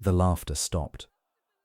The laughter stopped.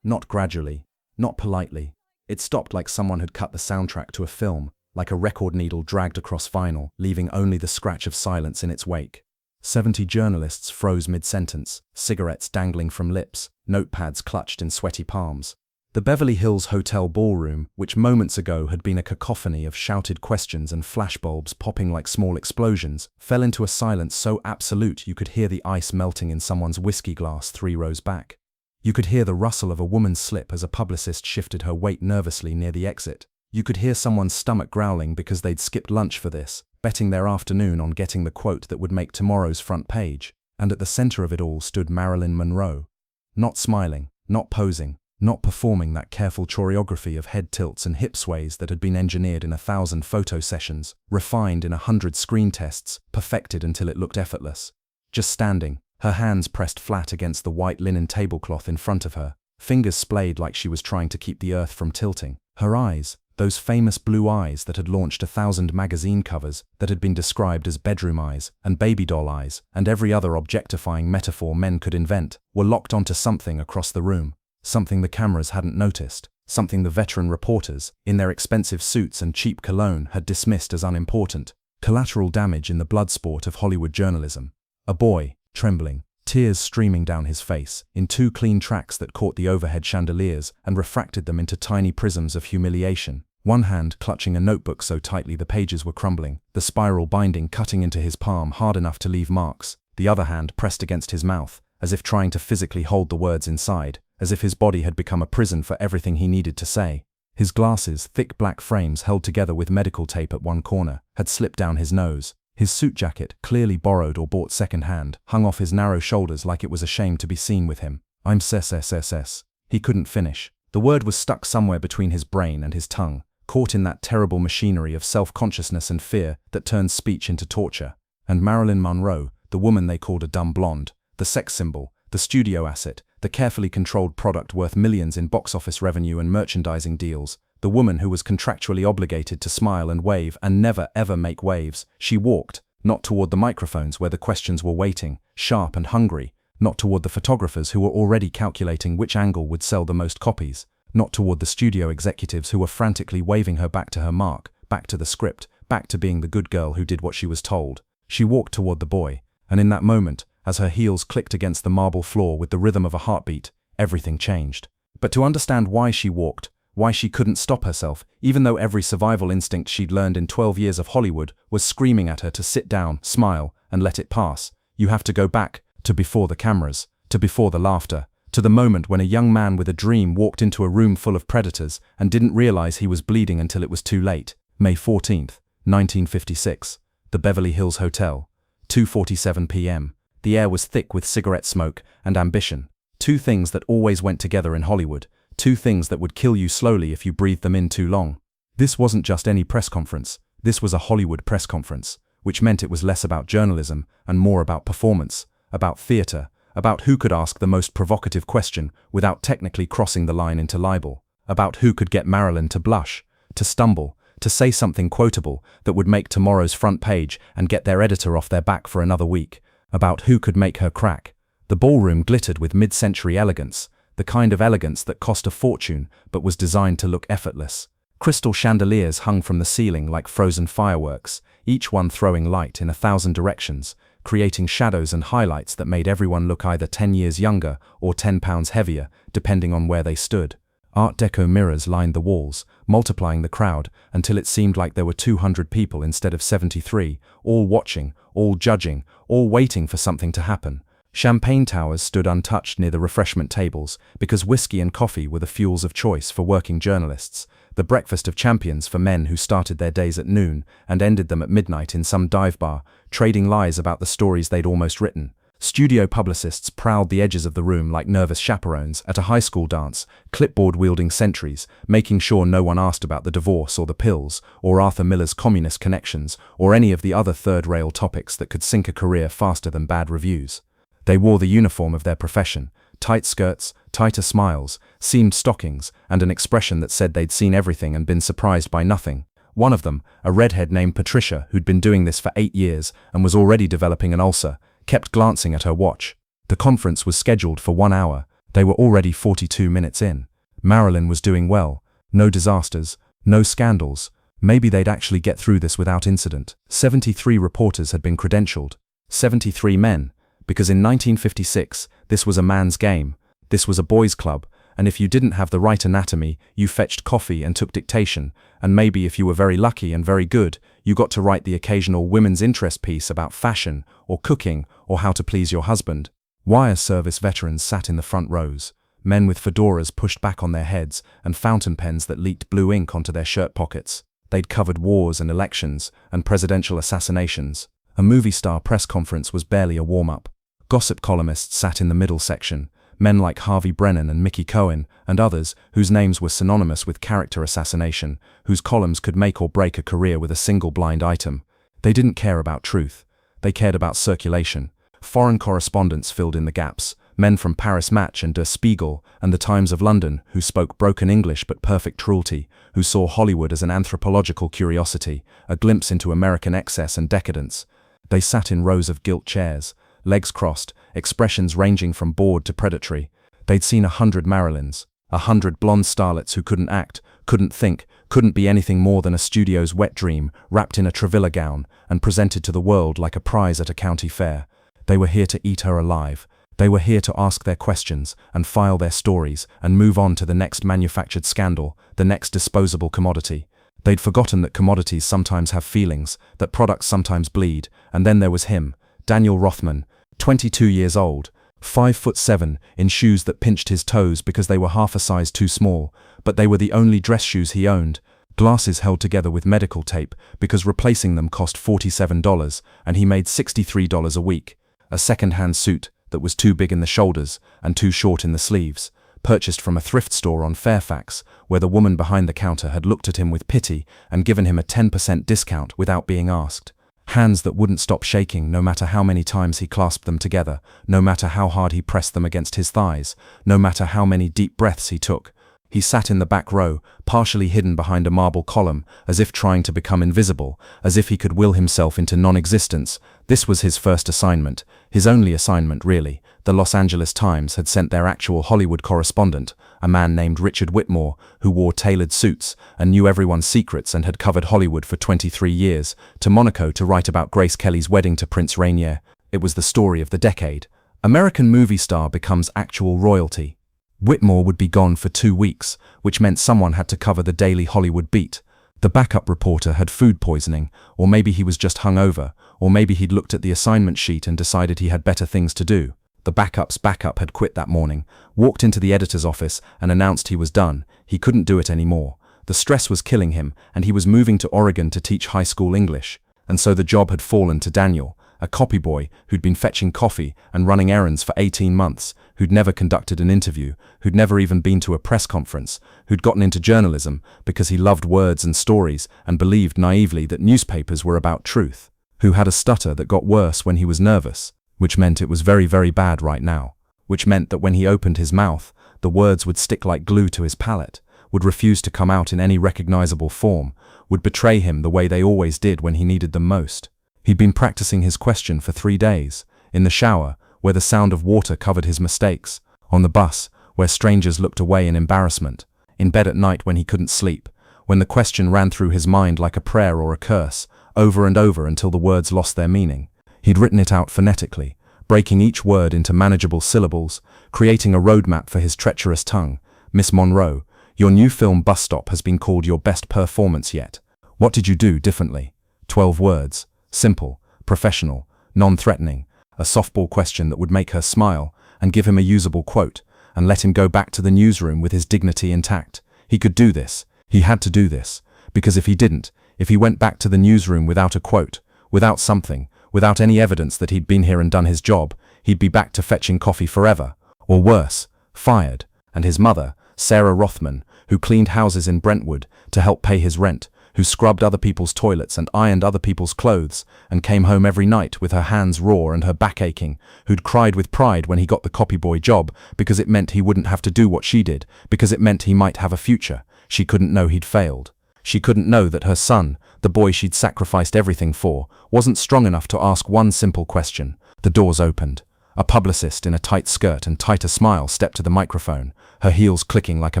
Not gradually, not politely. It stopped like someone had cut the soundtrack to a film, like a record needle dragged across vinyl, leaving only the scratch of silence in its wake. 70 journalists froze mid-sentence, cigarettes dangling from lips, notepads clutched in sweaty palms. The Beverly Hills Hotel ballroom, which moments ago had been a cacophony of shouted questions and flashbulbs popping like small explosions, fell into a silence so absolute you could hear the ice melting in someone's whiskey glass 3 rows back. You could hear the rustle of a woman's slip as a publicist shifted her weight nervously near the exit. You could hear someone's stomach growling because they'd skipped lunch for this, betting their afternoon on getting the quote that would make tomorrow's front page. And at the center of it all stood Marilyn Monroe. Not smiling, not posing, not performing that careful choreography of head tilts and hip sways that had been engineered in 1,000 photo sessions, refined in 100 screen tests, perfected until it looked effortless. Just standing, her hands pressed flat against the white linen tablecloth in front of her, fingers splayed like she was trying to keep the earth from tilting. Her eyes, those famous blue eyes that had launched 1,000 magazine covers, that had been described as bedroom eyes and baby doll eyes and every other objectifying metaphor men could invent, were locked onto something across the room. Something the cameras hadn't noticed, something the veteran reporters, in their expensive suits and cheap cologne, had dismissed as unimportant. Collateral damage in the blood sport of Hollywood journalism. A boy, trembling, tears streaming down his face, in 2 clean tracks that caught the overhead chandeliers and refracted them into tiny prisms of humiliation. One hand clutching a notebook so tightly the pages were crumbling, the spiral binding cutting into his palm hard enough to leave marks, the other hand pressed against his mouth, as if trying to physically hold the words inside, as if his body had become a prison for everything he needed to say. His glasses, thick black frames held together with medical tape at one corner, had slipped down his nose. His suit jacket, clearly borrowed or bought second-hand, hung off his narrow shoulders like it was ashamed to be seen with him. I'm s. He couldn't finish. The word was stuck somewhere between his brain and his tongue, caught in that terrible machinery of self-consciousness and fear that turns speech into torture. And Marilyn Monroe, the woman they called a dumb blonde, the sex symbol, the studio asset, the carefully controlled product worth millions in box office revenue and merchandising deals, the woman who was contractually obligated to smile and wave and never ever make waves, she walked, not toward the microphones where the questions were waiting, sharp and hungry, not toward the photographers who were already calculating which angle would sell the most copies, not toward the studio executives who were frantically waving her back to her mark, back to the script, back to being the good girl who did what she was told. She walked toward the boy, and in that moment, as her heels clicked against the marble floor with the rhythm of a heartbeat, everything changed. But to understand why she walked, why she couldn't stop herself, even though every survival instinct she'd learned in 12 years of Hollywood was screaming at her to sit down, smile, and let it pass, you have to go back to before the cameras, to before the laughter, to the moment when a young man with a dream walked into a room full of predators and didn't realize he was bleeding until it was too late. May 14th, 1956. The Beverly Hills Hotel. 2:47 p.m. The air was thick with cigarette smoke and ambition. 2 things that always went together in Hollywood. 2 things that would kill you slowly if you breathed them in too long. This wasn't just any press conference. This was a Hollywood press conference, which meant it was less about journalism and more about performance, about theater, about who could ask the most provocative question without technically crossing the line into libel, about who could get Marilyn to blush, to stumble, to say something quotable that would make tomorrow's front page and get their editor off their back for another week, about who could make her crack. The ballroom glittered with mid-century elegance, the kind of elegance that cost a fortune but was designed to look effortless. Crystal chandeliers hung from the ceiling like frozen fireworks, each one throwing light in 1,000 directions, creating shadows and highlights that made everyone look either 10 years younger or 10 pounds heavier, depending on where they stood. Art Deco mirrors lined the walls, multiplying the crowd until it seemed like there were 200 people instead of 73, all watching, all judging, all waiting for something to happen. Champagne towers stood untouched near the refreshment tables because whiskey and coffee were the fuels of choice for working journalists, the breakfast of champions for men who started their days at noon and ended them at midnight in some dive bar, trading lies about the stories they'd almost written. Studio publicists prowled the edges of the room like nervous chaperones at a high school dance, clipboard-wielding sentries, making sure no one asked about the divorce or the pills, or Arthur Miller's communist connections, or any of the other third-rail topics that could sink a career faster than bad reviews. They wore the uniform of their profession, tight skirts, tighter smiles, seamed stockings, and an expression that said they'd seen everything and been surprised by nothing. One of them, a redhead named Patricia who'd been doing this for 8 years and was already developing an ulcer, kept glancing at her watch. The conference was scheduled for 1 hour. They were already 42 minutes in. Marilyn was doing well. No disasters, no scandals. Maybe they'd actually get through this without incident. 73 reporters had been credentialed. 73 men. Because in 1956, this was a man's game. This was a boys' club. And if you didn't have the right anatomy, you fetched coffee and took dictation, and maybe if you were very lucky and very good, you got to write the occasional women's interest piece about fashion, or cooking, or how to please your husband. Wire service veterans sat in the front rows, men with fedoras pushed back on their heads and fountain pens that leaked blue ink onto their shirt pockets. They'd covered wars and elections, and presidential assassinations. A movie star press conference was barely a warm-up. Gossip columnists sat in the middle section, men like Harvey Brennan and Mickey Cohen, and others whose names were synonymous with character assassination, whose columns could make or break a career with a single blind item. They didn't care about truth. They cared about circulation. Foreign correspondents filled in the gaps, men from Paris Match and Der Spiegel and the Times of London who spoke broken English but perfect cruelty, who saw Hollywood as an anthropological curiosity, a glimpse into American excess and decadence. They sat in rows of gilt chairs, legs crossed, expressions ranging from bored to predatory. They'd seen 100 Marilyns, 100 blonde starlets who couldn't act, couldn't think, couldn't be anything more than a studio's wet dream, wrapped in a Travilla gown and presented to the world like a prize at a county fair. They were here to eat her alive. They were here to ask their questions and file their stories and move on to the next manufactured scandal, the next disposable commodity. They'd forgotten that commodities sometimes have feelings, that products sometimes bleed, and then there was him, Daniel Rothman, 22 years old, 5'7", in shoes that pinched his toes because they were half a size too small, but they were the only dress shoes he owned, glasses held together with medical tape because replacing them cost $47 and he made $63 a week, a second-hand suit that was too big in the shoulders and too short in the sleeves, purchased from a thrift store on Fairfax, where the woman behind the counter had looked at him with pity and given him a 10% discount without being asked. Hands that wouldn't stop shaking no matter how many times he clasped them together, no matter how hard he pressed them against his thighs, no matter how many deep breaths he took. He sat in the back row, partially hidden behind a marble column, as if trying to become invisible, as if he could will himself into non-existence. This was his first assignment, his only assignment really. The Los Angeles Times had sent their actual Hollywood correspondent, a man named Richard Whitmore, who wore tailored suits and knew everyone's secrets and had covered Hollywood for 23 years, to Monaco to write about Grace Kelly's wedding to Prince Rainier. It was the story of the decade. American movie star becomes actual royalty. Whitmore would be gone for 2 weeks, which meant someone had to cover the daily Hollywood beat. The backup reporter had food poisoning, or maybe he was just hungover, or maybe he'd looked at the assignment sheet and decided he had better things to do. The backup's backup had quit that morning, walked into the editor's office and announced he was done. He couldn't do it anymore. The stress was killing him, and he was moving to Oregon to teach high school English. And so the job had fallen to Daniel, a copy boy who'd been fetching coffee and running errands for 18 months, who'd never conducted an interview, who'd never even been to a press conference, who'd gotten into journalism because he loved words and stories and believed naively that newspapers were about truth, who had a stutter that got worse when he was nervous, which meant it was very, very bad right now, which meant that when he opened his mouth, the words would stick like glue to his palate, would refuse to come out in any recognizable form, would betray him the way they always did when he needed them most. He'd been practicing his question for 3 days, in the shower, where the sound of water covered his mistakes, on the bus, where strangers looked away in embarrassment, in bed at night when he couldn't sleep, when the question ran through his mind like a prayer or a curse, over and over until the words lost their meaning. He'd written it out phonetically, breaking each word into manageable syllables, creating a roadmap for his treacherous tongue. Miss Monroe, your new film Bus Stop has been called your best performance yet. What did you do differently? 12 words. Simple, professional, non-threatening. A softball question that would make her smile and give him a usable quote and let him go back to the newsroom with his dignity intact. He could do this. He had to do this. Because if he didn't, if he went back to the newsroom without a quote, without something, without any evidence that he'd been here and done his job, he'd be back to fetching coffee forever. Or worse, fired. And his mother, Sarah Rothman, who cleaned houses in Brentwood to help pay his rent, who scrubbed other people's toilets and ironed other people's clothes, and came home every night with her hands raw and her back aching, who'd cried with pride when he got the copyboy job because it meant he wouldn't have to do what she did, because it meant he might have a future. She couldn't know he'd failed. She couldn't know that her son, the boy she'd sacrificed everything for, wasn't strong enough to ask one simple question. The doors opened. A publicist in a tight skirt and tighter smile stepped to the microphone, her heels clicking like a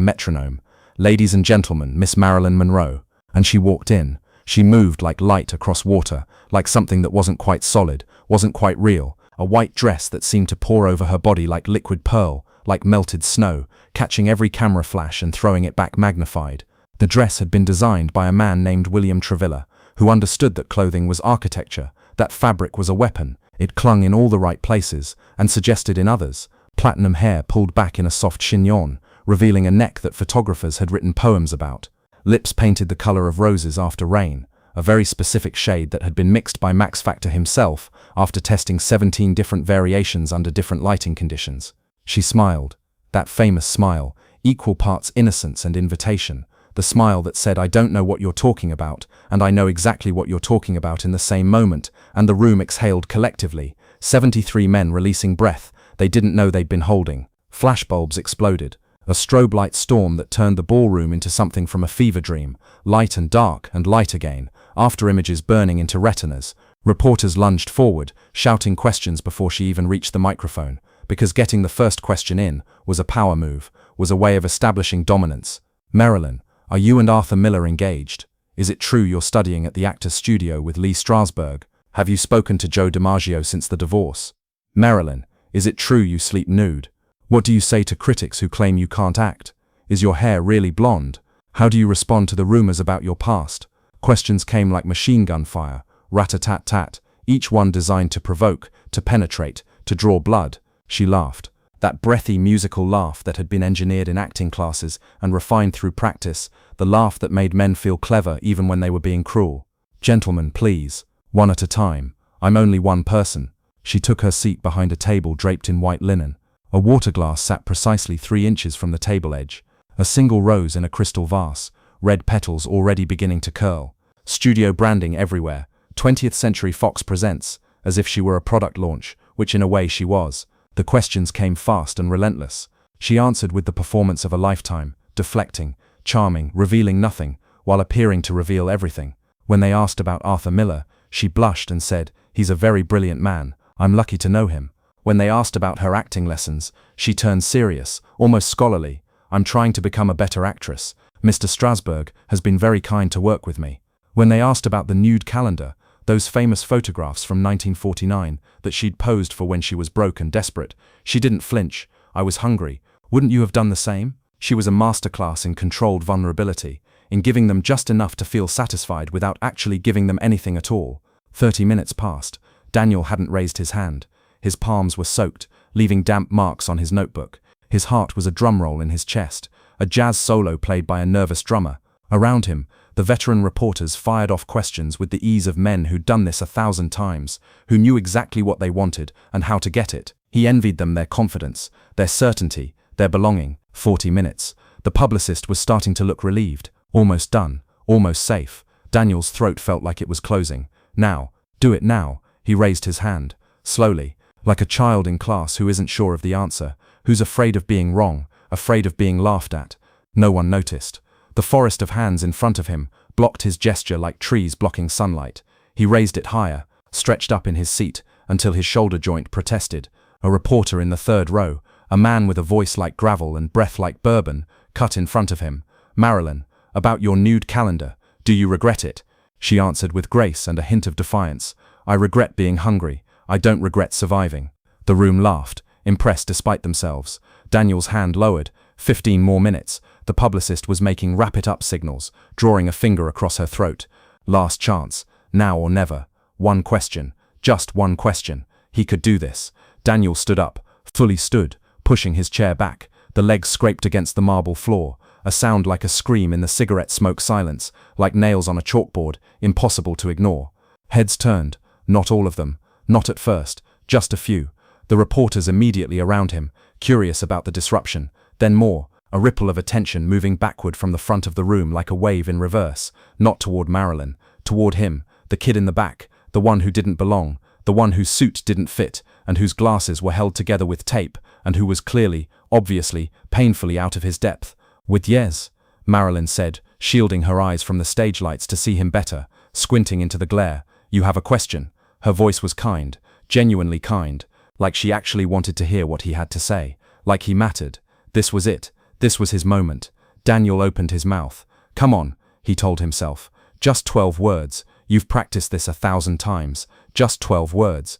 metronome. "Ladies and gentlemen, Miss Marilyn Monroe." And she walked in. She moved like light across water, like something that wasn't quite solid, wasn't quite real. A white dress that seemed to pour over her body like liquid pearl, like melted snow, catching every camera flash and throwing it back magnified. The dress had been designed by a man named William Travilla, who understood that clothing was architecture, that fabric was a weapon. It clung in all the right places, and suggested in others. Platinum hair pulled back in a soft chignon, revealing a neck that photographers had written poems about. Lips painted the color of roses after rain, a very specific shade that had been mixed by Max Factor himself after testing 17 different variations under different lighting conditions. She smiled, that famous smile, equal parts innocence and invitation, the smile that said, "I don't know what you're talking about, and I know exactly what you're talking about" in the same moment, and the room exhaled collectively, 73 men releasing breath they didn't know they'd been holding. Flashbulbs exploded, a strobe light storm that turned the ballroom into something from a fever dream, light and dark and light again, after images burning into retinas. Reporters lunged forward, shouting questions before she even reached the microphone, because getting the first question in was a power move, was a way of establishing dominance. "Marilyn, are you and Arthur Miller engaged? Is it true you're studying at the Actors Studio with Lee Strasberg? Have you spoken to Joe DiMaggio since the divorce? Marilyn, is it true you sleep nude? What do you say to critics who claim you can't act? Is your hair really blonde? How do you respond to the rumors about your past?" Questions came like machine gun fire, rat-a-tat-tat, each one designed to provoke, to penetrate, to draw blood. She laughed. That breathy musical laugh that had been engineered in acting classes and refined through practice, the laugh that made men feel clever even when they were being cruel. "Gentlemen, please, one at a time. I'm only one person." She took her seat behind a table draped in white linen. A water glass sat precisely 3 inches from the table edge. A single rose in a crystal vase, red petals already beginning to curl. Studio branding everywhere. 20th Century Fox presents, as if she were a product launch, which in a way she was. The questions came fast and relentless. She answered with the performance of a lifetime, deflecting, charming, revealing nothing, while appearing to reveal everything. When they asked about Arthur Miller, she blushed and said, "He's a very brilliant man. I'm lucky to know him." When they asked about her acting lessons, she turned serious, almost scholarly. "I'm trying to become a better actress. Mr. Strasberg has been very kind to work with me." When they asked about the nude calendar, those famous photographs from 1949 that she'd posed for when she was broke and desperate, she didn't flinch. "I was hungry. Wouldn't you have done the same?" She was a masterclass in controlled vulnerability, in giving them just enough to feel satisfied without actually giving them anything at all. 30 minutes passed. Daniel hadn't raised his hand. His palms were soaked, leaving damp marks on his notebook. His heart was a drum roll in his chest, a jazz solo played by a nervous drummer. Around him, the veteran reporters fired off questions with the ease of men who'd done this 1,000 times, who knew exactly what they wanted and how to get it. He envied them their confidence, their certainty, their belonging. 40 minutes. The publicist was starting to look relieved. Almost done. Almost safe. Daniel's throat felt like it was closing. "Now. Do it now." He raised his hand. Slowly, like a child in class who isn't sure of the answer, who's afraid of being wrong, afraid of being laughed at. No one noticed. The forest of hands in front of him blocked his gesture like trees blocking sunlight. He raised it higher, stretched up in his seat, until his shoulder joint protested. A reporter in the third row, a man with a voice like gravel and breath like bourbon, cut in front of him. "Marilyn, about your nude calendar, do you regret it?" She answered with grace and a hint of defiance. "I regret being hungry. I don't regret surviving." The room laughed, impressed despite themselves. Daniel's hand lowered. 15 more minutes. The publicist was making wrap-it-up signals, drawing a finger across her throat. Last chance. Now or never. One question. Just one question. He could do this. Daniel stood up, fully stood, pushing his chair back. The legs scraped against the marble floor, a sound like a scream in the cigarette smoke silence, like nails on a chalkboard, impossible to ignore. Heads turned. Not all of them. Not at first. Just a few. The reporters immediately around him, curious about the disruption. Then more. A ripple of attention moving backward from the front of the room like a wave in reverse. Not toward Marilyn. Toward him. The kid in the back. The one who didn't belong. The one whose suit didn't fit, and whose glasses were held together with tape, and who was clearly, obviously, painfully out of his depth. "With yes," Marilyn said, shielding her eyes from the stage lights to see him better, squinting into the glare. "You have a question." Her voice was kind, genuinely kind. like she actually wanted to hear what he had to say, like he mattered. This was it. This was his moment. Daniel opened his mouth. "Come on," he told himself. "Just 12 words. You've practiced this 1,000 times. Just 12 words.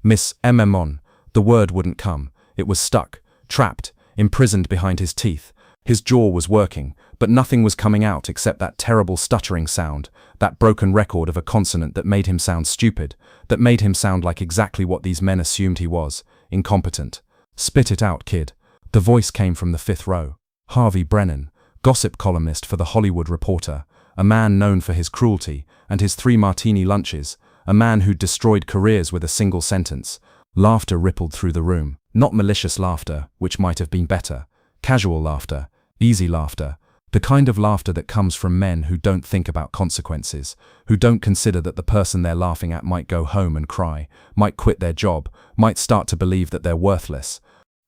Miss on." The word wouldn't come. It was stuck, trapped, imprisoned behind his teeth. His jaw was working, but nothing was coming out except that terrible stuttering sound, that broken record of a consonant that made him sound stupid, that made him sound like exactly what these men assumed he was, incompetent. "Spit it out, kid." The voice came from the fifth row. Harvey Brennan, gossip columnist for The Hollywood Reporter, a man known for his cruelty and his 3 martini lunches, a man who'd destroyed careers with a single sentence. Laughter rippled through the room. Not malicious laughter, which might have been better. Casual laughter. Easy laughter. The kind of laughter that comes from men who don't think about consequences, who don't consider that the person they're laughing at might go home and cry, might quit their job, might start to believe that they're worthless.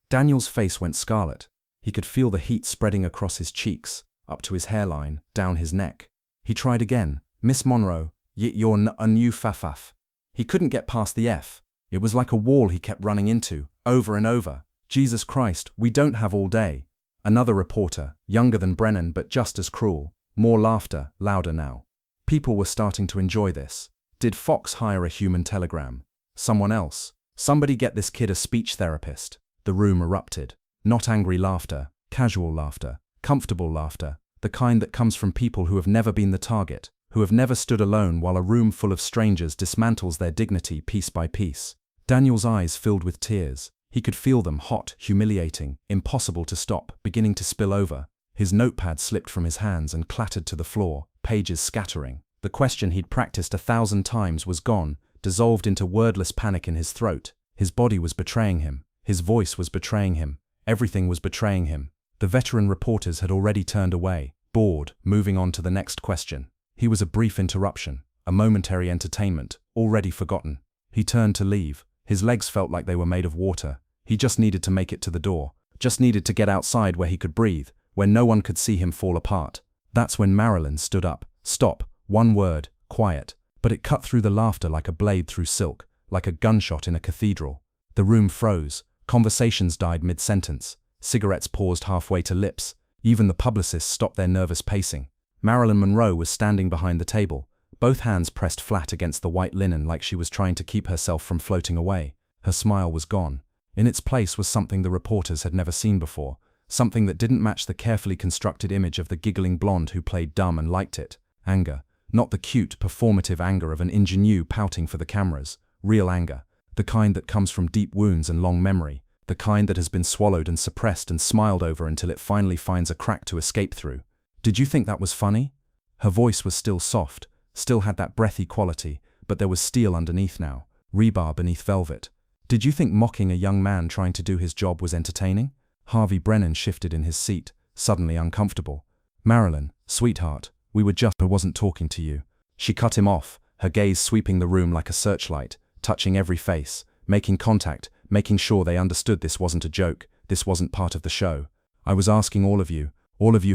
Daniel's face went scarlet. He could feel the heat spreading across his cheeks, up to his hairline, down his neck. He tried again. "Miss Monroe, you're a new fafaf." He couldn't get past the F. It was like a wall he kept running into, over and over. "Jesus Christ, we don't have all day." Another reporter, younger than Brennan but just as cruel. More laughter, louder now. People were starting to enjoy this. Did Fox hire a human telegram? Someone else? Somebody get this kid a speech therapist. The room erupted. Not angry laughter, casual laughter, comfortable laughter, the kind that comes from people who have never been the target, who have never stood alone while a room full of strangers dismantles their dignity piece by piece. Daniel's eyes filled with tears. He could feel them, hot, humiliating, impossible to stop, beginning to spill over. His notepad slipped from his hands and clattered to the floor, pages scattering. The question he'd practiced 1,000 times was gone, dissolved into wordless panic in his throat. His body was betraying him. His voice was betraying him. Everything was betraying him. The veteran reporters had already turned away, bored, moving on to the next question. He was a brief interruption, a momentary entertainment, already forgotten. He turned to leave. His legs felt like they were made of water. He just needed to make it to the door, just needed to get outside where he could breathe, where no one could see him fall apart. That's when Marilyn stood up. "Stop." One word, quiet, but it cut through the laughter like a blade through silk, like a gunshot in a cathedral. The room froze. Conversations died mid-sentence. Cigarettes paused halfway to lips. Even the publicists stopped their nervous pacing. Marilyn Monroe was standing behind the table, both hands pressed flat against the white linen like she was trying to keep herself from floating away. Her smile was gone. In its place was something the reporters had never seen before, something that didn't match the carefully constructed image of the giggling blonde who played dumb and liked it. Anger. Not the cute, performative anger of an ingenue pouting for the cameras. Real anger. The kind that comes from deep wounds and long memory. The kind that has been swallowed and suppressed and smiled over until it finally finds a crack to escape through. "Did you think that was funny?" Her voice was still soft, still had that breathy quality, but there was steel underneath now, rebar beneath velvet. "Did you think mocking a young man trying to do his job was entertaining?" Harvey Brennan shifted in his seat, suddenly uncomfortable. "Marilyn, sweetheart, I wasn't talking to you." She cut him off, her gaze sweeping the room like a searchlight, touching every face, making contact, making sure they understood this wasn't a joke, this wasn't part of the show. "I was asking all of you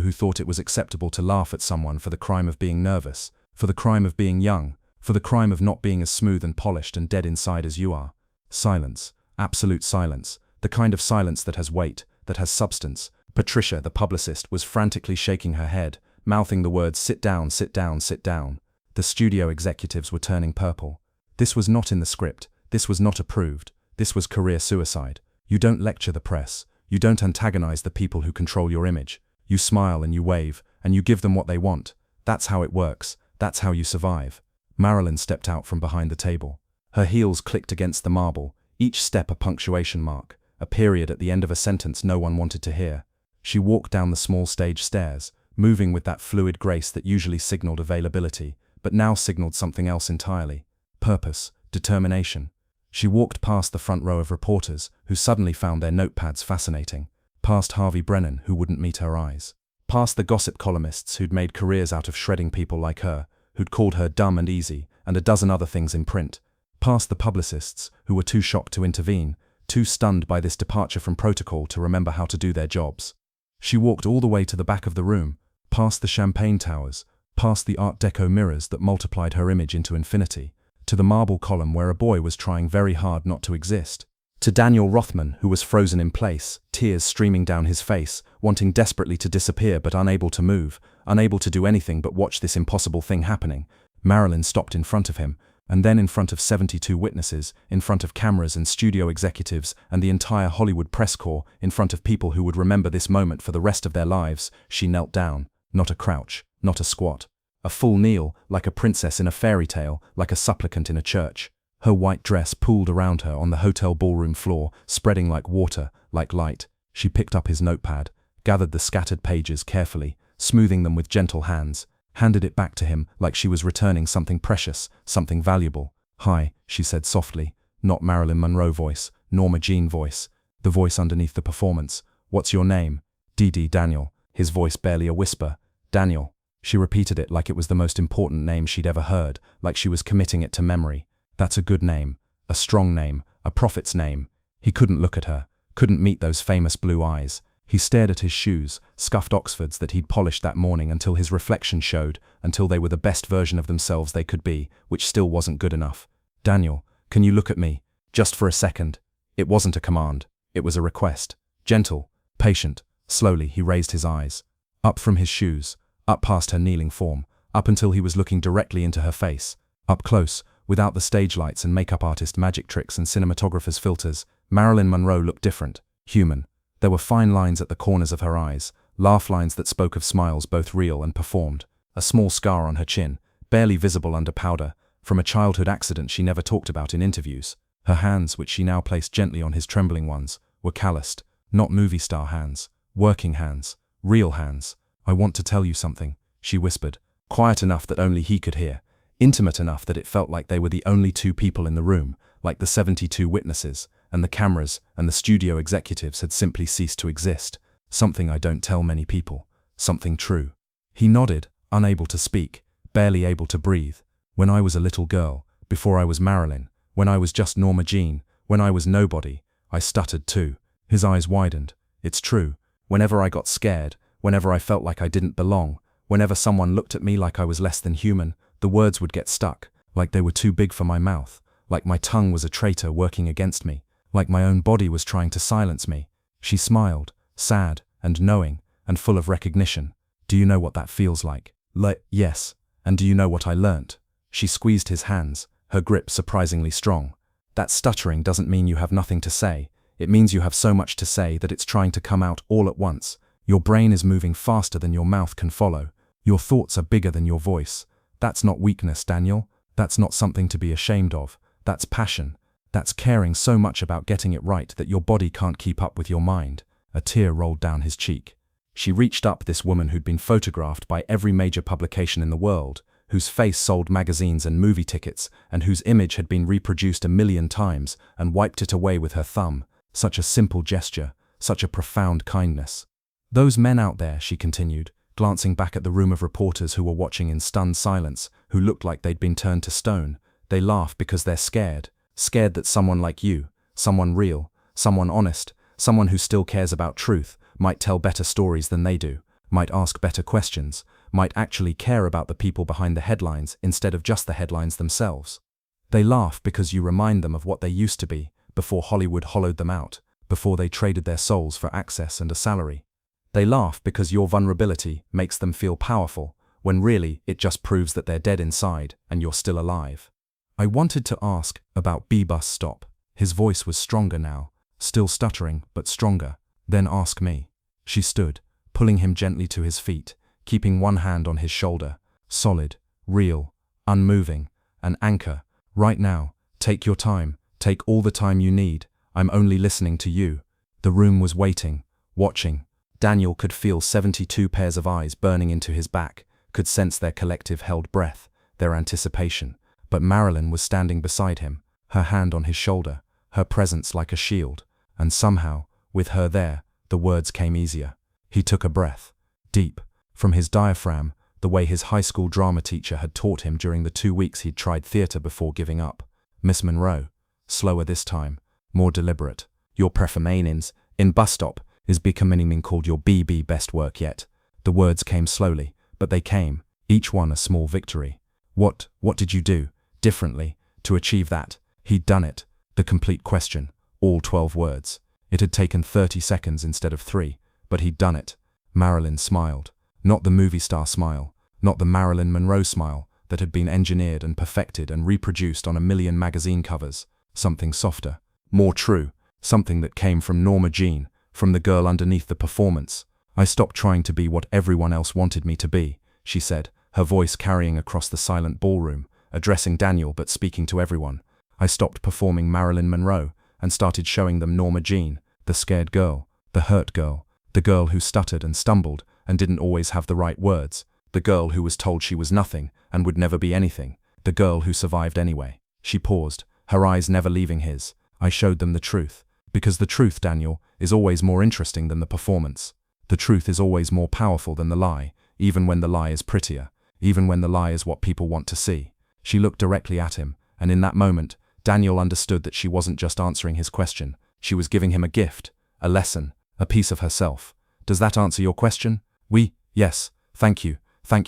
who thought it was acceptable to laugh at someone for the crime of being nervous, for the crime of being young, for the crime of not being as smooth and polished and dead inside as you are." Silence. Absolute silence. The kind of silence that has weight, that has substance. Patricia, the publicist, was frantically shaking her head, mouthing the words, "Sit down, sit down, sit down." The studio executives were turning purple. This was not in the script. This was not approved. This was career suicide. You don't lecture the press. You don't antagonize the people who control your image. You smile and you wave, and you give them what they want. That's how it works. That's how you survive. Marilyn stepped out from behind the table. Her heels clicked against the marble, each step a punctuation mark, a period at the end of a sentence no one wanted to hear. She walked down the small stage stairs, moving with that fluid grace that usually signaled availability, but now signaled something else entirely. Purpose, determination. She walked past the front row of reporters, who suddenly found their notepads fascinating. Past Harvey Brennan, who wouldn't meet her eyes. Past the gossip columnists who'd made careers out of shredding people like her, who'd called her dumb and easy, and a dozen other things in print. Past the publicists, who were too shocked to intervene, too stunned by this departure from protocol to remember how to do their jobs. She walked all the way to the back of the room, past the champagne towers, past the Art Deco mirrors that multiplied her image into infinity, to the marble column where a boy was trying very hard not to exist, to Daniel Rothman, who was frozen in place, tears streaming down his face, wanting desperately to disappear but unable to move, unable to do anything but watch this impossible thing happening. Marilyn stopped in front of him, and then in front of 72 witnesses, in front of cameras and studio executives and the entire Hollywood press corps, in front of people who would remember this moment for the rest of their lives. She knelt down, not a crouch, not a squat. A full kneel, like a princess in a fairy tale, like a supplicant in a church. Her white dress pooled around her on the hotel ballroom floor, spreading like water, like light. She picked up his notepad, gathered the scattered pages carefully, smoothing them with gentle hands, handed it back to him like she was returning something precious, something valuable. "Hi," she said softly, not Marilyn Monroe voice, Norma Jean voice, the voice underneath the performance. "What's your name?" "D.D. Daniel," his voice barely a whisper. "Daniel." She repeated it like it was the most important name she'd ever heard, like she was committing it to memory. "That's a good name, a strong name, a prophet's name." He couldn't look at her, couldn't meet those famous blue eyes. He stared at his shoes, scuffed Oxfords that he'd polished that morning until his reflection showed, until they were the best version of themselves they could be, which still wasn't good enough. "Daniel, can you look at me? Just for a second." It wasn't a command, it was a request. Gentle, patient, slowly he raised his eyes. Up from his shoes, up past her kneeling form, up until he was looking directly into her face. Up close, without the stage lights and makeup artist magic tricks and cinematographer's filters, Marilyn Monroe looked different, human. There were fine lines at the corners of her eyes, laugh lines that spoke of smiles both real and performed. A small scar on her chin, barely visible under powder, from a childhood accident she never talked about in interviews. Her hands, which she now placed gently on his trembling ones, were calloused, not movie star hands, working hands, real hands. "I want to tell you something," she whispered, quiet enough that only he could hear, intimate enough that it felt like they were the only two people in the room, like the 72 witnesses, and the cameras and the studio executives had simply ceased to exist. "Something I don't tell many people, something true." He nodded, unable to speak, barely able to breathe. "When I was a little girl, before I was Marilyn, when I was just Norma Jean, when I was nobody, I stuttered too." His eyes widened. "It's true. Whenever I got scared, whenever I felt like I didn't belong, whenever someone looked at me like I was less than human, the words would get stuck, like they were too big for my mouth, like my tongue was a traitor working against me, like my own body was trying to silence me." She smiled, sad and knowing and full of recognition. "Do you know what that feels like?" Yes. "And do you know what I learnt?" She squeezed his hands, her grip surprisingly strong. "That stuttering doesn't mean you have nothing to say. It means you have so much to say that it's trying to come out all at once. Your brain is moving faster than your mouth can follow. Your thoughts are bigger than your voice. That's not weakness, Daniel. That's not something to be ashamed of. That's passion. That's caring so much about getting it right that your body can't keep up with your mind." A tear rolled down his cheek. She reached up this woman who'd been photographed by every major publication in the world, whose face sold magazines and movie tickets, and whose image had been reproduced 1,000,000 times, and wiped it away with her thumb. Such a simple gesture, such a profound kindness. "Those men out there," she continued, glancing back at the room of reporters who were watching in stunned silence, who looked like they'd been turned to stone, "they laugh because they're scared. Scared that someone like you, someone real, someone honest, someone who still cares about truth, might tell better stories than they do, might ask better questions, might actually care about the people behind the headlines instead of just the headlines themselves. They laugh because you remind them of what they used to be, before Hollywood hollowed them out, before they traded their souls for access and a salary. They laugh because your vulnerability makes them feel powerful, when really it just proves that they're dead inside and you're still alive." "I wanted to ask about B-bus stop." His voice was stronger now, still stuttering but stronger. "Then ask me." She stood, pulling him gently to his feet, keeping one hand on his shoulder, solid, real, unmoving, an anchor. "Right now, take your time, take all the time you need. I'm only listening to you." The room was waiting, watching. Daniel could feel 72 pairs of eyes burning into his back, could sense their collective held breath, their anticipation. But Marilyn was standing beside him, her hand on his shoulder, her presence like a shield, and somehow, with her there, the words came easier. He took a breath, deep, from his diaphragm, the way his high school drama teacher had taught him during the 2 weeks he'd tried theater before giving up. "Miss Monroe," slower this time, more deliberate, "your performance in Bus Stop is becoming called your BB best work yet." The words came slowly, but they came, each one a small victory. What did you do, differently, To achieve that, he'd done it. The complete question, all 12 words. It had taken 30 seconds instead of 3, but he'd done it. Marilyn smiled. Not the movie star smile, not the Marilyn Monroe smile that had been engineered and perfected and reproduced on a million magazine covers. Something softer, more true, something that came from Norma Jean, from the girl underneath the performance. "I stopped trying to be what everyone else wanted me to be," she said, her voice carrying across the silent ballroom, addressing Daniel but speaking to everyone. "I stopped performing Marilyn Monroe and started showing them Norma Jean, the scared girl, the hurt girl, the girl who stuttered and stumbled and didn't always have the right words, the girl who was told she was nothing and would never be anything, the girl who survived anyway." She paused, her eyes never leaving his. "I showed them the truth. Because the truth, Daniel, is always more interesting than the performance. The truth is always more powerful than the lie, even when the lie is prettier, even when the lie is what people want to see." She looked directly at him, and in that moment, Daniel understood that she wasn't just answering his question. She was giving him a gift, a lesson, a piece of herself. "Does that answer your question?" Yes, thank you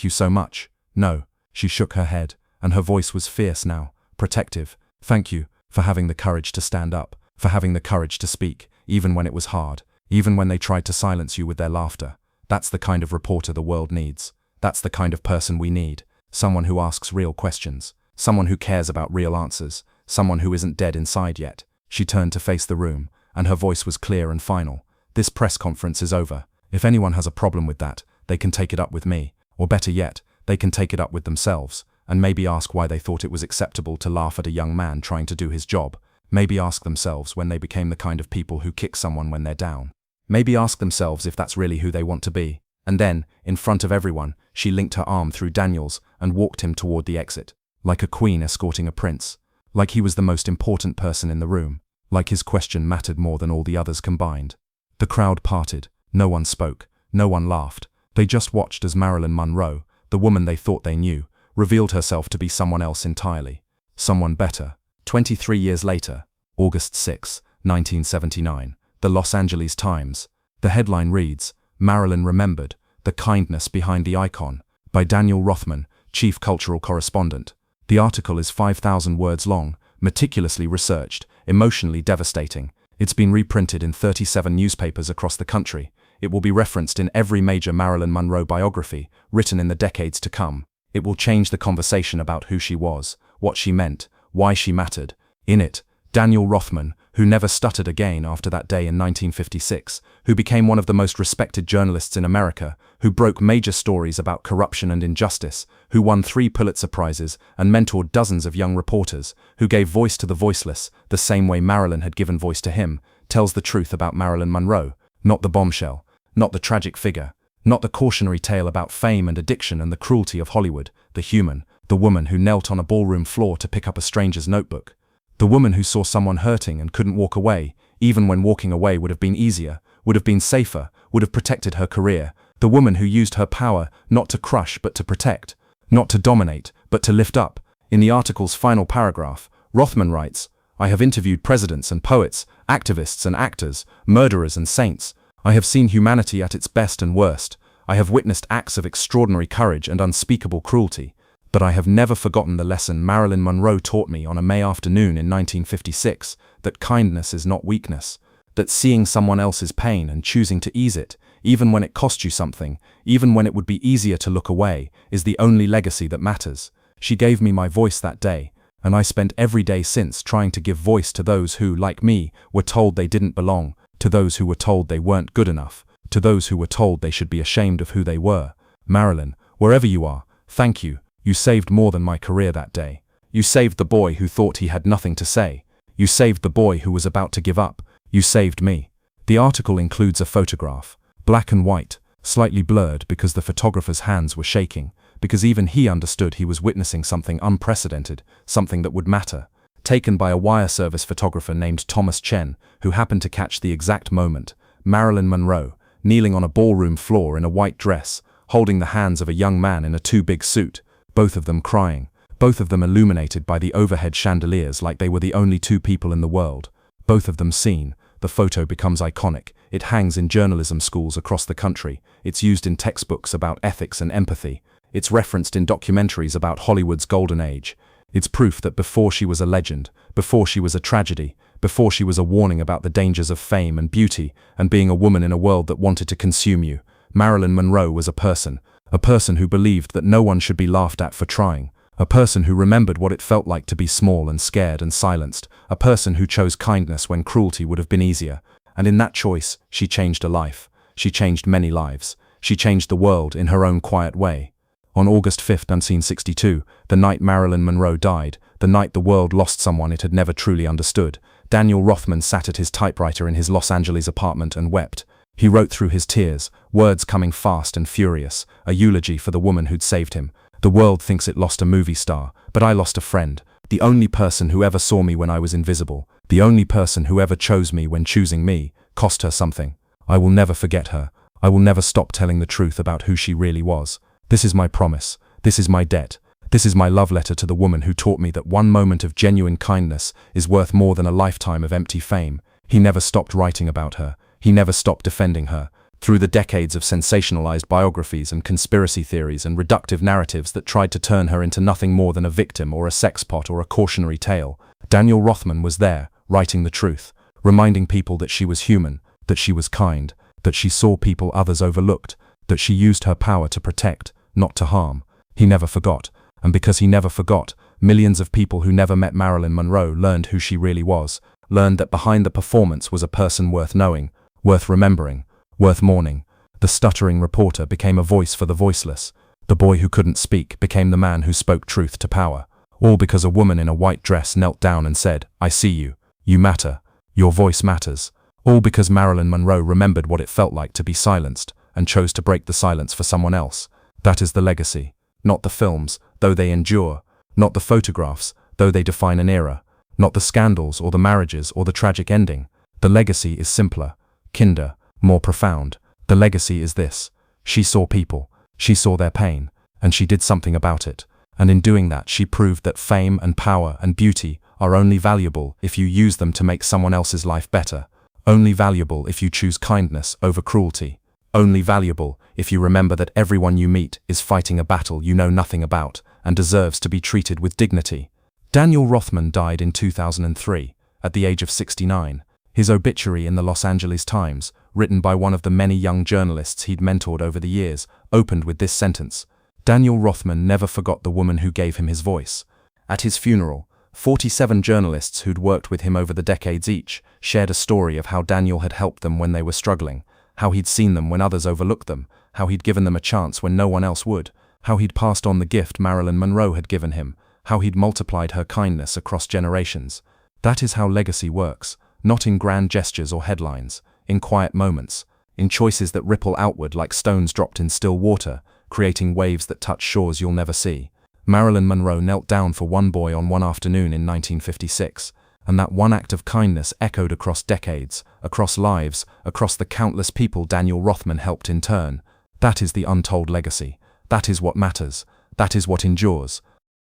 so much." "No." She shook her head, and her voice was fierce now, protective. "Thank you for having the courage to stand up, for having the courage to speak, even when it was hard, even when they tried to silence you with their laughter. That's the kind of reporter the world needs. That's the kind of person we need. Someone who asks real questions, someone who cares about real answers, someone who isn't dead inside yet." She turned to face the room, and her voice was clear and final. "This press conference is over. If anyone has a problem with that, they can take it up with me, or better yet, they can take it up with themselves, and maybe ask why they thought it was acceptable to laugh at a young man trying to do his job. Maybe ask themselves when they became the kind of people who kick someone when they're down. Maybe ask themselves if that's really who they want to be." And then, in front of everyone, she linked her arm through Daniel's and walked him toward the exit, like a queen escorting a prince, like he was the most important person in the room, like his question mattered more than all the others combined. The crowd parted. No one spoke. No one laughed. They just watched as Marilyn Monroe, the woman they thought they knew, revealed herself to be someone else entirely. Someone better. 23 years later, August 6, 1979, the Los Angeles Times. The headline reads, "Marilyn Remembered, The Kindness Behind the Icon," by Daniel Rothman, Chief Cultural Correspondent. The article is 5,000 words long, meticulously researched, emotionally devastating. It's been reprinted in 37 newspapers across the country. It will be referenced in every major Marilyn Monroe biography, written in the decades to come. It will change the conversation about who she was, what she meant, why she mattered. In it, Daniel Rothman, who never stuttered again after that day in 1956, who became one of the most respected journalists in America, who broke major stories about corruption and injustice, who won 3 Pulitzer Prizes and mentored dozens of young reporters, who gave voice to the voiceless, the same way Marilyn had given voice to him, tells the truth about Marilyn Monroe, not the bombshell, not the tragic figure, not the cautionary tale about fame and addiction and the cruelty of Hollywood, the human, the woman who knelt on a ballroom floor to pick up a stranger's notebook. The woman who saw someone hurting and couldn't walk away, even when walking away would have been easier, would have been safer, would have protected her career. The woman who used her power not to crush but to protect, not to dominate but to lift up. In the article's final paragraph, Rothman writes, "I have interviewed presidents and poets, activists and actors, murderers and saints. I have seen humanity at its best and worst. I have witnessed acts of extraordinary courage and unspeakable cruelty. But I have never forgotten the lesson Marilyn Monroe taught me on a May afternoon in 1956, that kindness is not weakness, that seeing someone else's pain and choosing to ease it, even when it cost you something, even when it would be easier to look away, is the only legacy that matters. She gave me my voice that day, and I spent every day since trying to give voice to those who, like me, were told they didn't belong, to those who were told they weren't good enough, to those who were told they should be ashamed of who they were. Marilyn, wherever you are, thank you. You saved more than my career that day. You saved the boy who thought he had nothing to say. You saved the boy who was about to give up. You saved me." The article includes a photograph, black and white, slightly blurred because the photographer's hands were shaking, because even he understood he was witnessing something unprecedented, something that would matter, taken by a wire service photographer named Thomas Chen, who happened to catch the exact moment. Marilyn Monroe, kneeling on a ballroom floor in a white dress, holding the hands of a young man in a too-big suit, both of them crying, both of them illuminated by the overhead chandeliers like they were the only 2 people in the world, both of them seen. The photo becomes iconic. It hangs in journalism schools across the country. It's used in textbooks about ethics and empathy. It's referenced in documentaries about Hollywood's golden age. It's proof that before she was a legend, before she was a tragedy, before she was a warning about the dangers of fame and beauty and being a woman in a world that wanted to consume you, Marilyn Monroe was a person who believed that no one should be laughed at for trying, a person who remembered what it felt like to be small and scared and silenced, a person who chose kindness when cruelty would have been easier. And in that choice, she changed a life. She changed many lives. She changed the world in her own quiet way. On August 5, 1962, the night Marilyn Monroe died, the night the world lost someone it had never truly understood, Daniel Rothman sat at his typewriter in his Los Angeles apartment and wept. He wrote through his tears, words coming fast and furious, a eulogy for the woman who'd saved him. The world thinks it lost a movie star, but I lost a friend, the only person who ever saw me when I was invisible, the only person who ever chose me when choosing me, cost her something. I will never forget her. I will never stop telling the truth about who she really was. This is my promise. This is my debt. This is my love letter to the woman who taught me that one moment of genuine kindness is worth more than a lifetime of empty fame. He never stopped writing about her. He never stopped defending her. Through the decades of sensationalized biographies and conspiracy theories and reductive narratives that tried to turn her into nothing more than a victim or a sexpot or a cautionary tale, Daniel Rothman was there, writing the truth, reminding people that she was human, that she was kind, that she saw people others overlooked, that she used her power to protect, not to harm. He never forgot, and because he never forgot, millions of people who never met Marilyn Monroe learned who she really was, learned that behind the performance was a person worth knowing, worth remembering, worth mourning. The stuttering reporter became a voice for the voiceless. The boy who couldn't speak became the man who spoke truth to power. All because a woman in a white dress knelt down and said, "I see you. You matter. Your voice matters." All because Marilyn Monroe remembered what it felt like to be silenced and chose to break the silence for someone else. That is the legacy. Not the films, though they endure. Not the photographs, though they define an era. Not the scandals or the marriages or the tragic ending. The legacy is simpler, kinder, more profound. The legacy is this: she saw people, she saw their pain, and she did something about it. And in doing that, she proved that fame and power and beauty are only valuable if you use them to make someone else's life better. Only valuable if you choose kindness over cruelty. Only valuable if you remember that everyone you meet is fighting a battle you know nothing about and deserves to be treated with dignity. Daniel Rothman died in 2003, at the age of 69. His obituary in the Los Angeles Times, written by one of the many young journalists he'd mentored over the years, opened with this sentence: Daniel Rothman never forgot the woman who gave him his voice. At his funeral, 47 journalists who'd worked with him over the decades each shared a story of how Daniel had helped them when they were struggling, how he'd seen them when others overlooked them, how he'd given them a chance when no one else would, how he'd passed on the gift Marilyn Monroe had given him, how he'd multiplied her kindness across generations. That is how legacy works. Not in grand gestures or headlines, in quiet moments, in choices that ripple outward like stones dropped in still water, creating waves that touch shores you'll never see. Marilyn Monroe knelt down for one boy on one afternoon in 1956, and that one act of kindness echoed across decades, across lives, across the countless people Daniel Rothman helped in turn. That is the untold legacy. That is what matters. That is what endures.